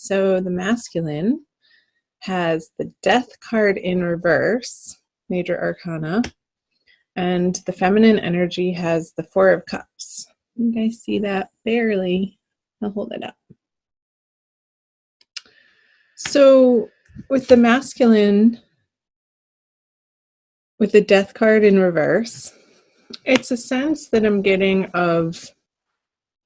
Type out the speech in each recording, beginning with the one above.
So the masculine has the Death card in reverse, major arcana, and the feminine energy has the Four of Cups. You guys see that? Barely. I'll hold it up. So with the masculine, with the Death card in reverse, it's a sense that I'm getting of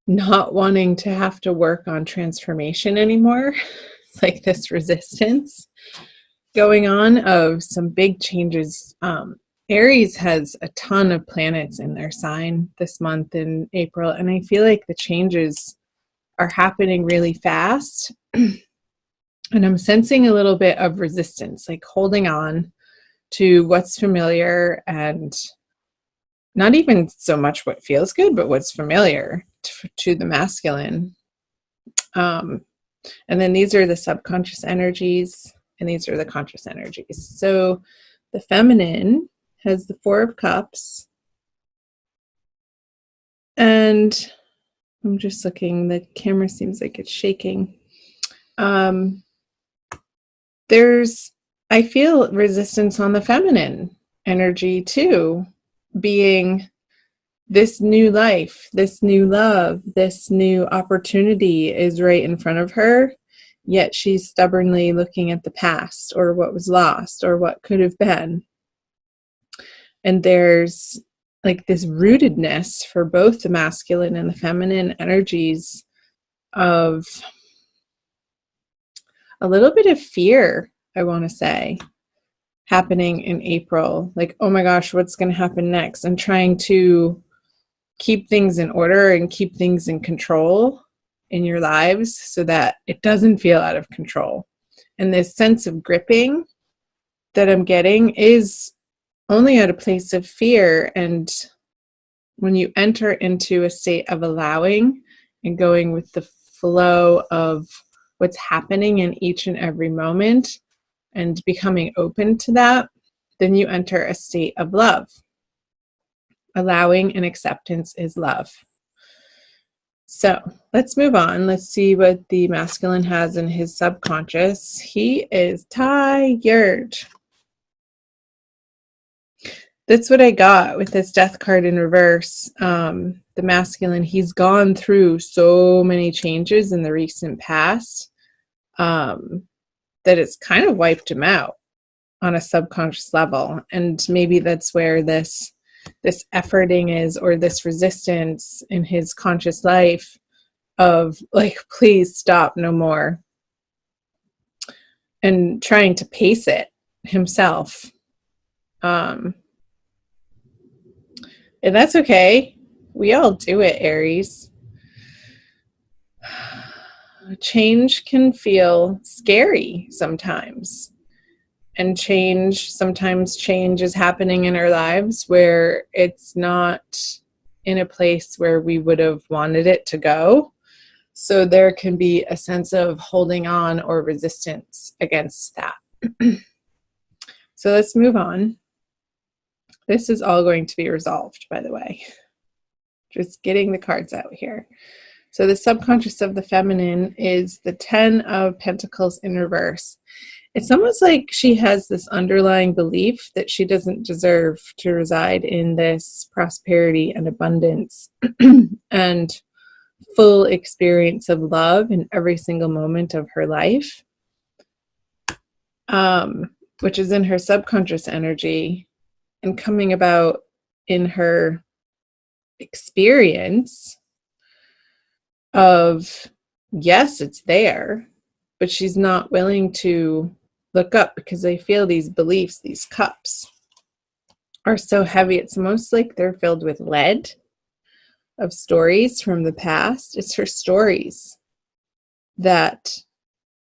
not wanting to have to work on transformation anymore. It's like this resistance going on of some big changes. Aries has a ton of planets in their sign this month in April, and I feel like the changes are happening really fast. And I'm sensing a little bit of resistance, like holding on to what's familiar, and not even so much what feels good, but what's familiar to the masculine. And then these are the subconscious energies, and these are the conscious energies. So the feminine has the Four of Cups. And I'm just looking, the camera seems like it's shaking. I feel resistance on the feminine energy too, being this new life, this new love, this new opportunity is right in front of her, yet she's stubbornly looking at the past or what was lost or what could have been. And there's like this rootedness for both the masculine and the feminine energies of a little bit of fear, I want to say, happening in April. Like, oh my gosh, what's going to happen next? And trying to keep things in order and keep things in control in your lives so that it doesn't feel out of control. And this sense of gripping that I'm getting is only at a place of fear. And when you enter into a state of allowing and going with the flow of what's happening in each and every moment and becoming open to that, then you enter a state of love. Allowing and acceptance is love. So let's move on. Let's see what the masculine has in his subconscious. He is tired. That's what I got with this Death card in reverse. The masculine, he's gone through so many changes in the recent past that it's kind of wiped him out on a subconscious level. And maybe that's where this efforting is, or this resistance in his conscious life of like, please stop, no more. And trying to pace it himself. And that's okay. We all do it, Aries. Change can feel scary sometimes. And sometimes change is happening in our lives where it's not in a place where we would have wanted it to go. So there can be a sense of holding on or resistance against that. So let's move on. This is all going to be resolved, by the way. Just getting the cards out here. So the subconscious of the feminine is the 10 of Pentacles in reverse. It's almost like she has this underlying belief that she doesn't deserve to reside in this prosperity and abundance and full experience of love in every single moment of her life, which is in her subconscious energy and coming about in her experience of, yes, it's there, but she's not willing to look up because I feel these beliefs, these cups are so heavy. It's almost like they're filled with lead of stories from the past. It's her stories that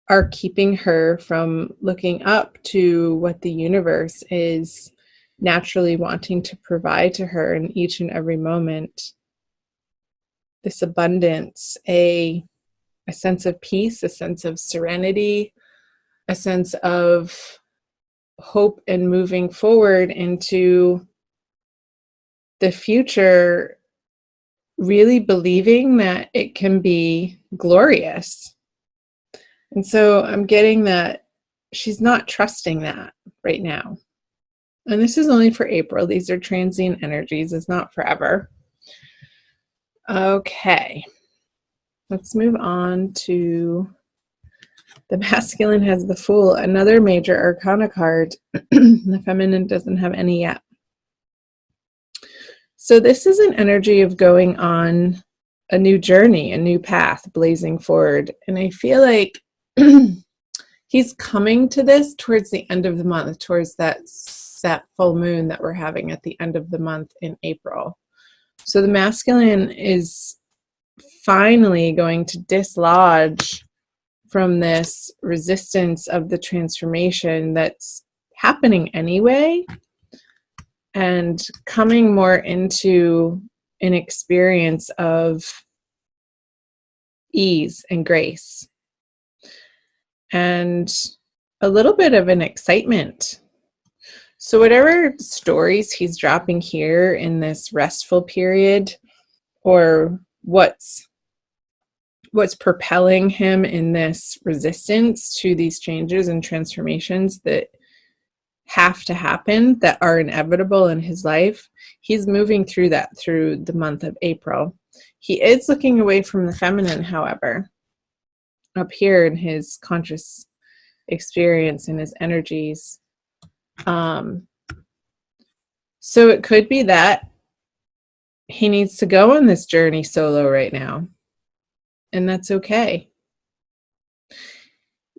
are keeping her from looking up to what the universe is naturally wanting to provide to her in each and every moment. This abundance, a sense of peace, a sense of serenity, a sense of hope and moving forward into the future, really believing that it can be glorious. And so I'm getting that she's not trusting that right now. And this is only for April. These are transient energies. It's not forever. Okay. Let's move on to the masculine has the Fool, another major arcana card. The feminine doesn't have any yet. So this is an energy of going on a new journey, a new path, blazing forward. And I feel like he's coming to this towards the end of the month, towards that full moon that we're having at the end of the month in April. So the masculine is finally going to dislodge from this resistance of the transformation that's happening anyway, and coming more into an experience of ease and grace and a little bit of an excitement. So whatever stories he's dropping here in this restful period, or what's propelling him in this resistance to these changes and transformations that have to happen, that are inevitable in his life, he's moving through that through the month of April. He is looking away from the feminine, however, up here in his conscious experience and his energies. So it could be that he needs to go on this journey solo right now, and that's okay.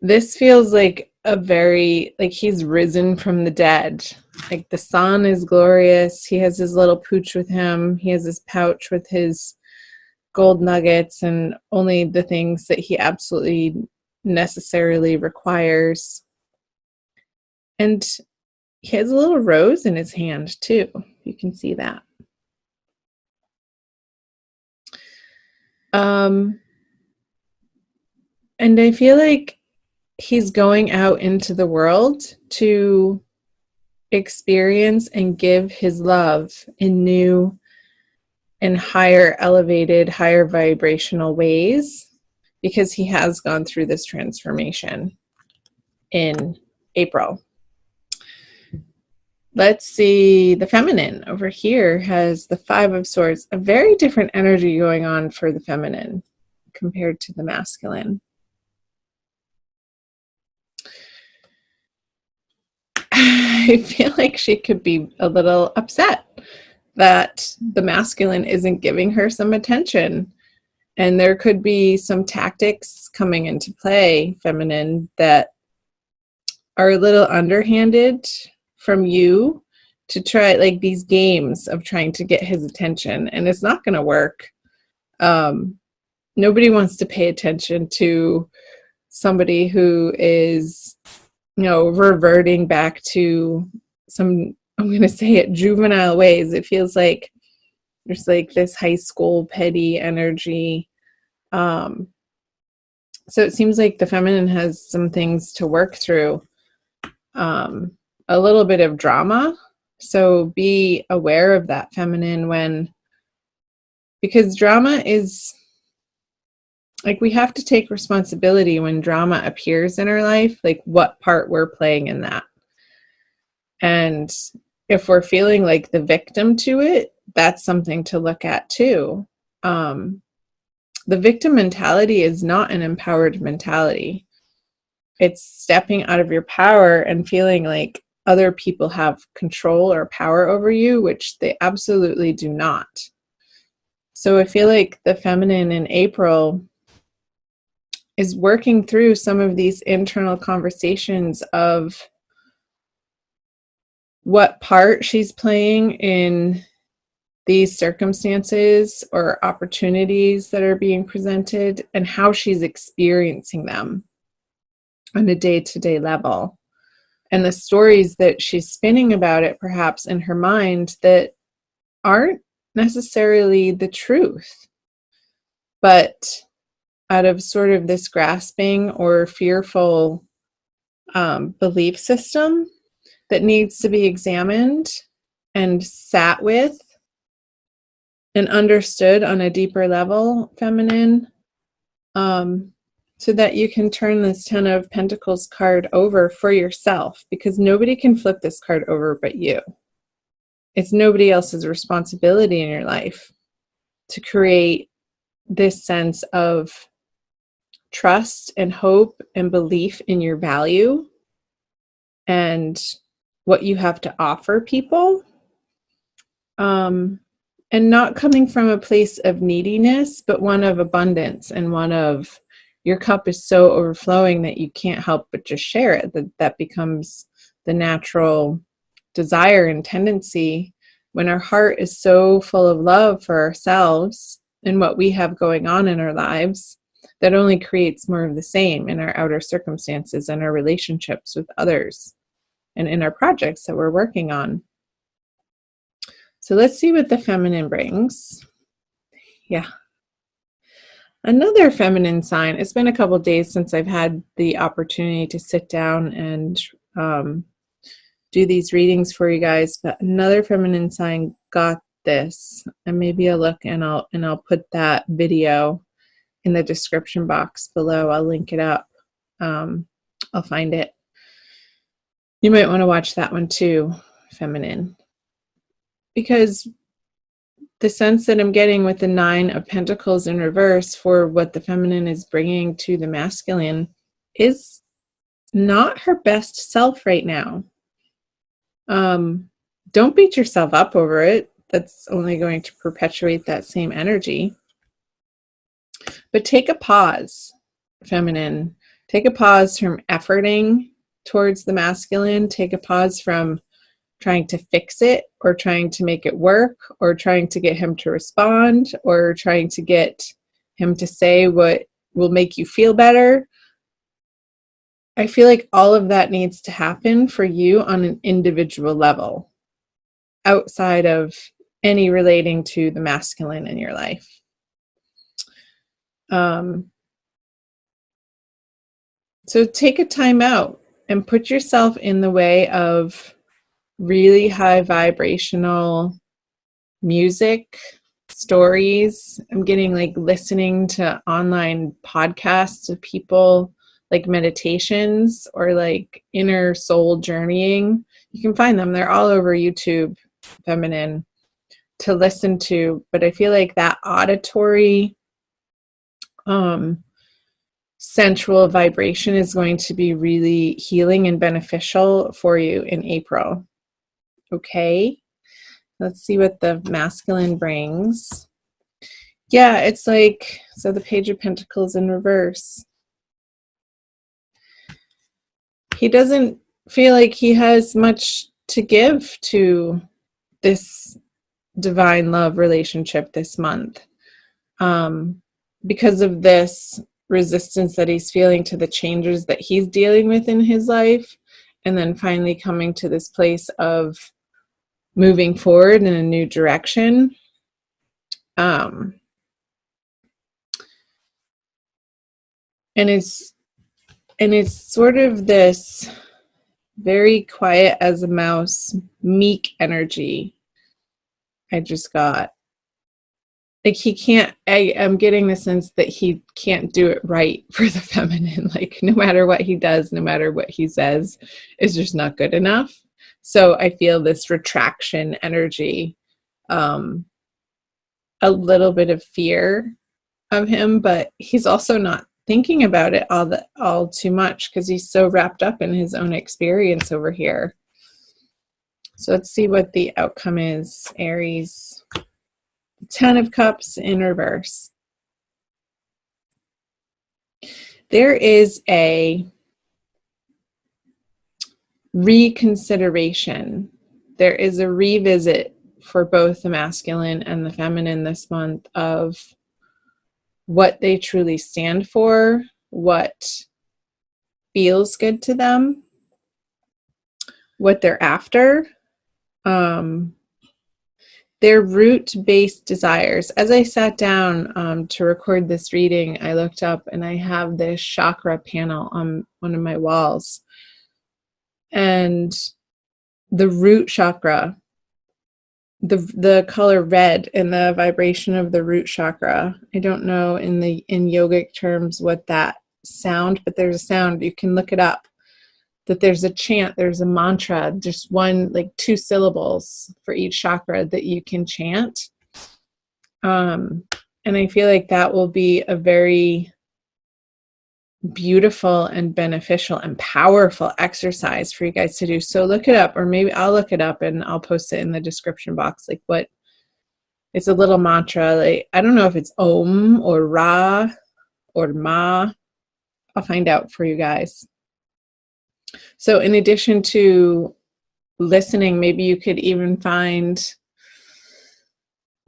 This feels like like he's risen from the dead. Like the sun is glorious. He has his little pooch with him. He has his pouch with his gold nuggets and only the things that he absolutely necessarily requires. And he has a little rose in his hand too. You can see that. And I feel like he's going out into the world to experience and give his love in new and higher elevated, higher vibrational ways, because he has gone through this transformation in April. Let's see, the feminine over here has the Five of Swords, a very different energy going on for the feminine compared to the masculine. I feel like she could be a little upset that the masculine isn't giving her some attention. And there could be some tactics coming into play, feminine, that are a little underhanded from you to try, like these games of trying to get his attention. And it's not going to work. Nobody wants to pay attention to somebody who is, reverting back to some, I'm going to say it, juvenile ways. It feels like there's like this high school petty energy. So it seems like the feminine has some things to work through, a little bit of drama. So be aware of that, feminine, because drama is, like, we have to take responsibility when drama appears in our life, like what part we're playing in that. And if we're feeling like the victim to it, that's something to look at too. The victim mentality is not an empowered mentality. It's stepping out of your power and feeling like other people have control or power over you, which they absolutely do not. So I feel like the feminine in April is working through some of these internal conversations of what part she's playing in these circumstances or opportunities that are being presented, and how she's experiencing them on a day-to-day level. And the stories that she's spinning about it, perhaps in her mind, that aren't necessarily the truth, but out of sort of this grasping or fearful belief system that needs to be examined and sat with and understood on a deeper level, feminine. So so that you can turn this 10 of Pentacles card over for yourself, because nobody can flip this card over but you. It's nobody else's responsibility in your life to create this sense of trust and hope and belief in your value and what you have to offer people. And not coming from a place of neediness, but one of abundance, and one of your cup is so overflowing that you can't help but just share it. That becomes the natural desire and tendency when our heart is so full of love for ourselves and what we have going on in our lives. That only creates more of the same in our outer circumstances and our relationships with others and in our projects that we're working on. So let's see what the feminine brings. Yeah. Another feminine sign. It's been a couple days since I've had the opportunity to sit down and do these readings for you guys, but another feminine sign got this. And maybe I'll look and I'll put that video in the description box below. I'll link it up. I'll find it. You might want to watch that one too, feminine. Because the sense that I'm getting with the 9 of Pentacles in reverse for what the feminine is bringing to the masculine is not her best self right now. Don't beat yourself up over it. That's only going to perpetuate that same energy. But take a pause, feminine. Take a pause from efforting towards the masculine. Take a pause from trying to fix it, or trying to make it work, or trying to get him to respond, or trying to get him to say what will make you feel better. I feel like all of that needs to happen for you on an individual level, outside of any relating to the masculine in your life. So take a time out and put yourself in the way of really high vibrational music, stories. I'm getting like listening to online podcasts of people, like meditations or like inner soul journeying. You can find them. They're all over YouTube, feminine, to listen to. But I feel like that auditory, sensual vibration is going to be really healing and beneficial for you in April. Okay, let's see what the masculine brings. Yeah, it's like, so the Page of Pentacles in reverse. He doesn't feel like he has much to give to this divine love relationship this month. Because of this resistance that he's feeling to the changes that he's dealing with in his life, and then finally coming to this place of moving forward in a new direction. And it's sort of this very quiet as a mouse, meek energy I just got. Like he can't, I'm getting the sense that he can't do it right for the feminine. Like no matter what he does, no matter what he says, it's just not good enough. So I feel this retraction energy, a little bit of fear of him, but he's also not thinking about it all too much because he's so wrapped up in his own experience over here. So let's see what the outcome is, Aries. 10 of Cups in reverse. There is a reconsideration. There is a revisit for both the masculine and the feminine this month of what they truly stand for, what feels good to them, what they're after, their root-based desires. As I sat down to record this reading, I looked up and I have this chakra panel on one of my walls. And the root chakra, the color red and the vibration of the root chakra, I don't know in yogic terms what that sound, but there's a sound. You can look it up. That there's a chant, there's a mantra, just one, like 2 syllables for each chakra that you can chant. And I feel like that will be a very beautiful and beneficial and powerful exercise for you guys to do. So look it up, or maybe I'll look it up and I'll post it in the description box. Like what, it's a little mantra. Like, I don't know if it's Om or Ra or Ma. I'll find out for you guys. So in addition to listening, maybe you could even find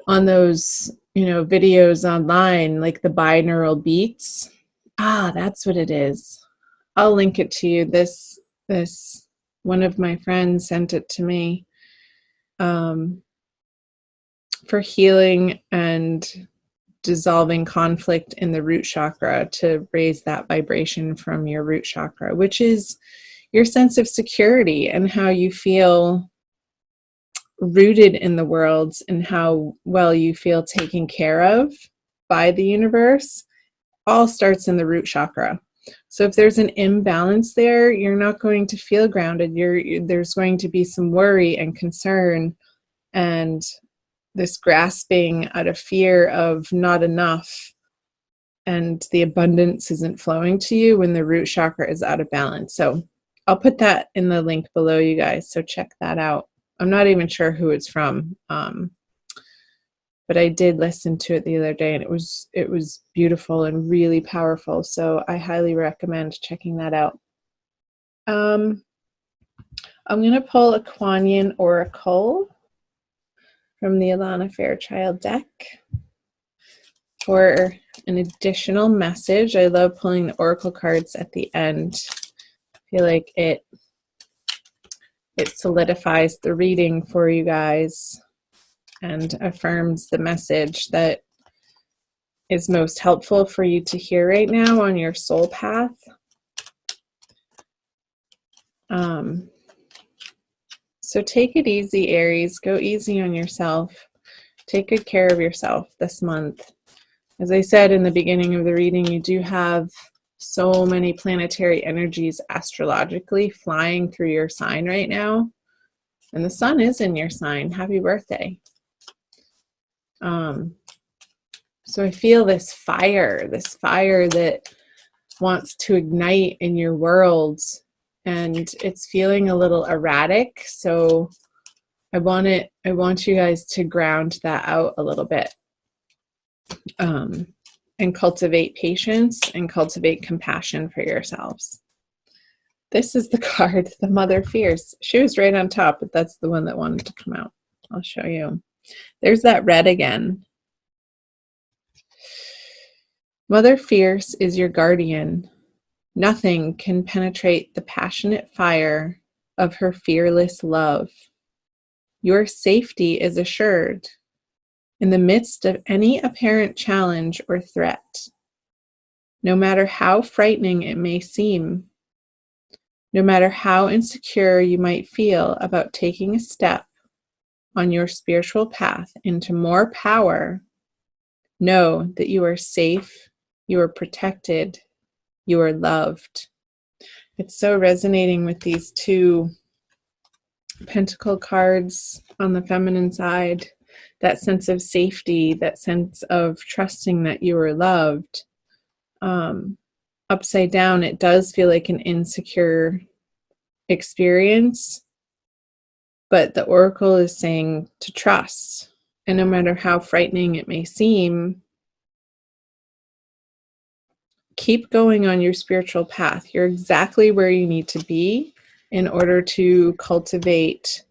on those, videos online, like the binaural beats. That's what it is. I'll link it to you. This one of my friends sent it to me for healing and dissolving conflict in the root chakra, to raise that vibration from your root chakra, which is your sense of security and how you feel rooted in the world and how well you feel taken care of by the universe, all starts in the root chakra. So if there's an imbalance there, you're not going to feel grounded. There's going to be some worry and concern and this grasping out of fear of not enough, and the abundance isn't flowing to you when the root chakra is out of balance. So I'll put that in the link below, you guys, so check that out. I'm not even sure who it's from, but I did listen to it the other day, and it was beautiful and really powerful. So I highly recommend checking that out. I'm going to pull a Kuan Yin Oracle from the Alana Fairchild deck for an additional message. I love pulling the Oracle cards at the end. I feel like it solidifies the reading for you guys and affirms the message that is most helpful for you to hear right now on your soul path. So take it easy, Aries. Go easy on yourself. Take good care of yourself this month. As I said in the beginning of the reading, you do have so many planetary energies astrologically flying through your sign right now. And the sun is in your sign. Happy birthday. So I feel this fire that wants to ignite in your world, and it's feeling a little erratic. So I want you guys to ground that out a little bit, and cultivate patience and cultivate compassion for yourselves. This is the card, the Mother Fierce. She was right on top, but that's the one that wanted to come out. I'll show you. There's that red again. Mother Fierce is your guardian. Nothing can penetrate the passionate fire of her fearless love. Your safety is assured in the midst of any apparent challenge or threat. No matter how frightening it may seem, no matter how insecure you might feel about taking a step on your spiritual path into more power, know that you are safe, you are protected, you are loved. It's so resonating with these 2 pentacle cards on the feminine side, that sense of safety, that sense of trusting that you are loved. Upside down, it does feel like an insecure experience, but the oracle is saying to trust. And no matter how frightening it may seem, keep going on your spiritual path. You're exactly where you need to be in order to cultivate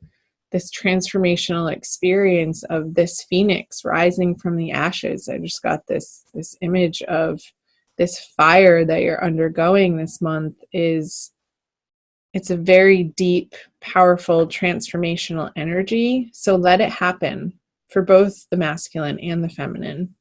this transformational experience of this phoenix rising from the ashes. I just got this image of this fire that you're undergoing this month. It's a very deep, powerful, transformational energy. So let it happen for both the masculine and the feminine.